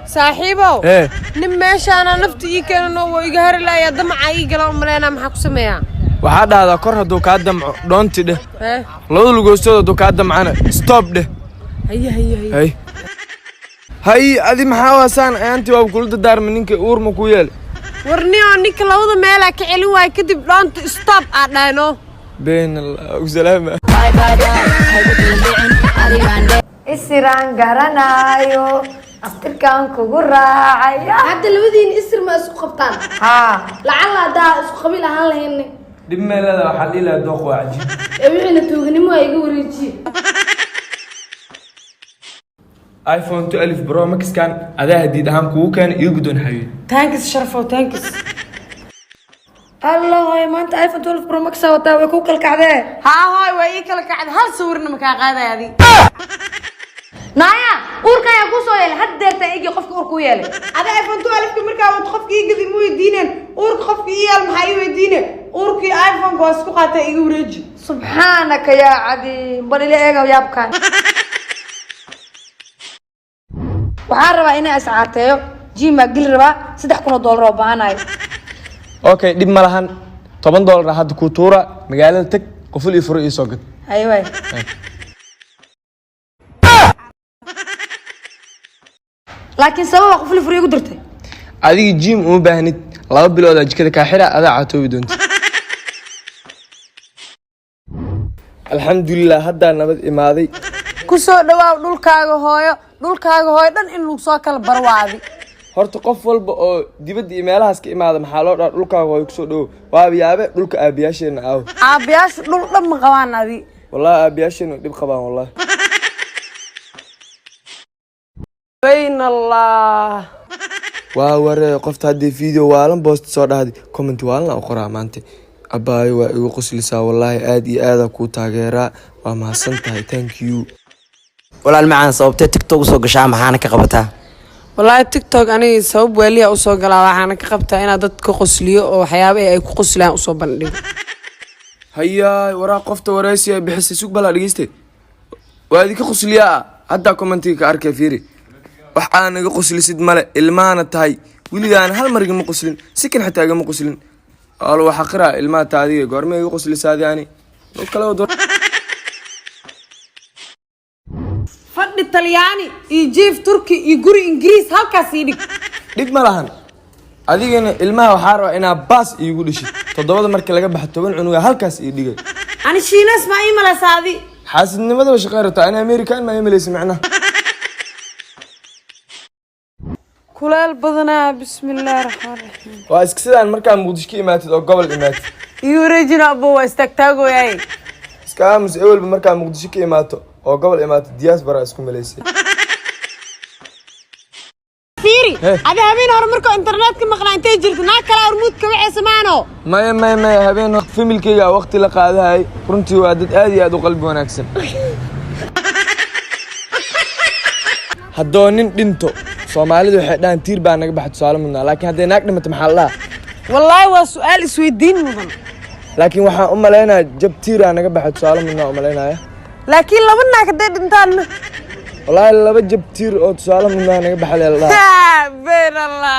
صاحبه نمشي أنا نفتي كأنه ويجهر لا يدمع عايق لو ملنا محك سميع waxaa dhahdaa kor haduu ka damco doonti dheh labada lugoostooda haduu ka damcana stop dheh hay adi maxaa waasaan aanti waa kula dardaarma ninka uur ma ku yeel warni oo ninka labada meel ka celin waay kadib doonti stop aadayno been allah salaama isiraan garanayo aftirkan kugu raacaya hadda labadiin isir ma isku qabtaan lacala daa isku qabil ahaan lahayn dib meelada waxa dhila dooq waaji wixina toognimo ay iga wareejiye iPhone 12 Pro Max kan adaa hadid ahaan kugu keen iyo gudon hayo thanks sharafo thanks الله هاي ما أنت آيفون 12 برو ماكس وتا ويكوك الكعدة هاي ويك الكعدة هل صورنا مكاغادة هذه نايا أوركا يا كوسويل حد تيجي قفك أوركويل هذا آيفون 12 كمركا وتخفك يجي مو يدينن أورك خفك يال محيو يدينن أوركي آيفون قاسكو قاتا يجي ورج سبحانك يا عدي بلي لي إيجا ويابكان وحاربا إني أسعارتيو جيما قل ربا $6,000 وباهناي اوكي dib ma lahan $10 hadda ku tuura magaalada tag qoful ii furo ii soo gad ايوه لكن سبب قفل فري ugu dirtay adiga jim uma baahnid 2 bilood jikada ka xira adaa caatoobi doonta alxamdulillah hadda nabad imaaday ku soo dhawaaw dhulkaaga hooyo dhan in lagu soo kala barwaadi horta qof walba oo dibadda iimaylahaas ka imaada maxaa loo dhaar dhulkaaga hooyo ku soo dhaw waa yaabe dhulka aabiyaasheena aaw aabiyaasha dhul dhan ma qabaan adi wallahi aabiyaasheena dib qabaan wallahi bayn allah waa waree qofta hadii video waalan post soo dhahday comment waalan oo qoraa maanta abaayo waa igu qoslisaa wallahi aad iyo aad ku taageeraa waa mahadsantahay thank you walaal macaan sababtay TikTok soo gashaa maxaana ka qabataa والله تيك توك أنا سبب ولي أوصل قلا وأنا كقبتها أنا ضد كقصلية وحيابي أي كقصلية أوصل بندق هيا ورا قفت وراسي بحس سوق بلا لقيستي وهذه كقصلية حتى كومنتي كأركي فيري وحنا كقصلي سيد ملا المانة تاي ولي أنا هالمرة مقصلين سكن حتى أجا مقصلين قالوا حقرا الماء تاعي قرمي يقصلي ساد يعني وكلا ودور فد الطلياني يجيف تركي يقول إنجليز هالكاسيدك ديك مالهن أديكنا الماء وحارة أنا باس يقول شيء تضوّد مركز لقى بحتوين عنوة هالكاس يديك أنا شيء ناس ما يملا سادي حاسس إن ماذا وش غيرته أنا أمريكان ما يملي سمعنا كل البضنا بسم الله الرحمن الرحيم واسكسدان مركان مقدشكي ماتت أو قبل ماتت يورجنا أبو استكتاجو ياي اسكامس أول بمركان مقدشكي ماتوا أو قبل ماتت دياس برا اسكو مليسي فيري هذا هبين هرمركو إنترنت كم قناة تجرد ناكلا ورمود كوعي سمانو ما هبين في ملكية وقت لقى هاي كنتي وادت آدي أدو قلبي وناكسن هدونين دينتو Soomaalidu waxay dhaan tiir baa naga baxay tusaale mudnaa laakiin hadday naag dhimato maxaa la wallahi waa su'aal isweydiin mudan laakiin waxaan u maleynayaa jab tiir aa naga baxay tusaale mudnaa u maleynayaa laakiin laba naag hadday dhintaan wallahi laba jab tiir oo tusaale mudnaa naga baxay la been allah